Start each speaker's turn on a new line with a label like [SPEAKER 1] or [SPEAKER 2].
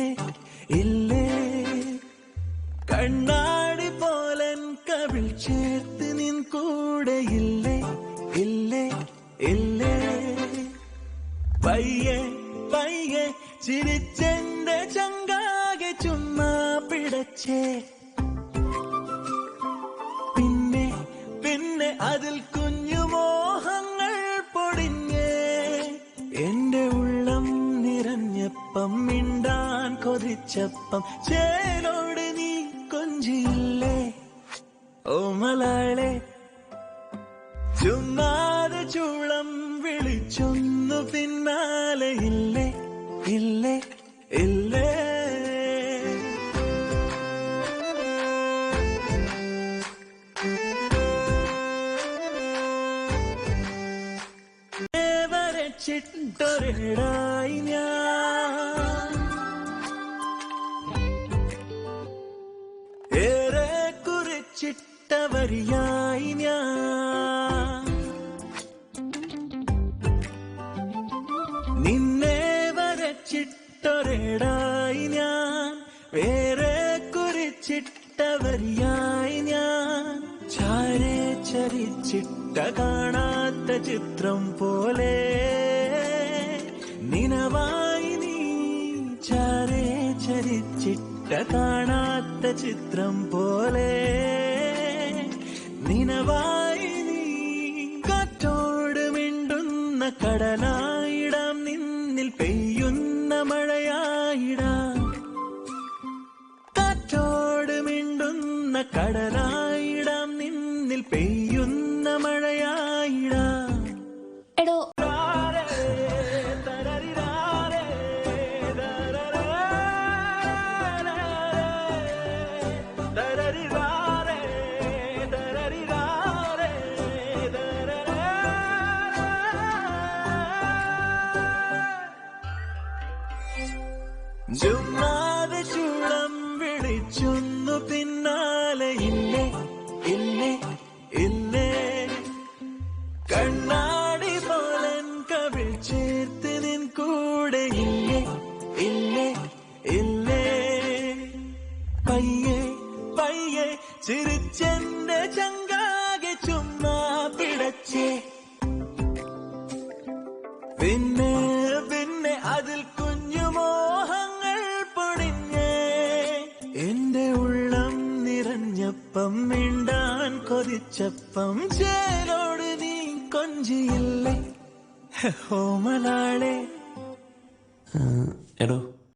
[SPEAKER 1] ഇല്ലേ ഇല്ലേ കണ്ണാടി പോലൻ കവിൾ ചേർത്ത് നിൻ കൂടെ ഇല്ലേ ഇല്ലേ ഇല്ലേ പയ്യെ പയ്യെ ചിരിച്ചെന്റെ ചങ്കാകെ ചുമ്മാ പിടച്ചേ പിന്നെ പിന്നെ അതിൽ കുഞ്ഞു മോഹങ്ങൾ പൊടിഞ്ഞേ എന്റെ ഉള്ളം നിറഞ്ഞപ്പം മിണ്ടാൻ കൊതിച്ചപ്പം ചേലോട് നീ കൊഞ്ചിയില്ലേ ഓ മലാളെ ചുമ്മാതെ ചൂളം വിളിച്ചൊന്നു പിന്നാലെ ഇല്ലേ ഇല്ലേ ഇല്ലേ വരച്ചിട്ടൊരിടായി ഞാൻ ഏറെ കുറിച്ചിട്ട വരിയായി ഞാൻ നിന്നെ വരച്ചിട്ടൊരിടായി ഞാൻ വേറെ കുറിച്ചിട്ട വരിയായി ഞാൻ ചാരെ ചരിച്ചിട്ട കാണാത്ത ചിത്രം പോലെ നിനവായി നീ ചാരെ ചരിച്ചിട്ട കാണാത്ത ചിത്രം പോലെ നിനവായി നീ കാറ്റോട് മിണ്ടുന്ന കടലായിടാം നിന്നിൽ പെയ്യുന്ന മഴയായിടാം കാറ്റോട് മിണ്ടുന്ന കടലായിടാം നിന്നിൽ പെയ്യുന്ന മഴയായിടാം
[SPEAKER 2] എടോ
[SPEAKER 1] ചുമ്മാതെ ചൂളം വിളിച്ചൊന്നു പിന്നാലെ ഇല്ലേ ഇല്ലേ ഇല്ലേ കണ്ണാടി പോലൻ കവിൾ ചേർത്ത് നിൻ കൂടെ ഇല്ലേ ഇല്ലേ ഇല്ലേ പയ്യെ പയ്യെ ചിരിച്ചെന്റെ ചങ്കാകെ ചുമ്മാ പിടച്ചേ പിന്നെ പിന്നെ അതിൽ കുഞ്ഞു മോഹങ്ങൾ പൊടിഞ്ഞേ എന്റെ ഉള്ളം നിറഞ്ഞപ്പം മിണ്ടാൻ കൊതിച്ചപ്പം ചേലോട് നീ കൊഞ്ചിയില്ലേ ഹോ മലാളെ
[SPEAKER 3] എടോ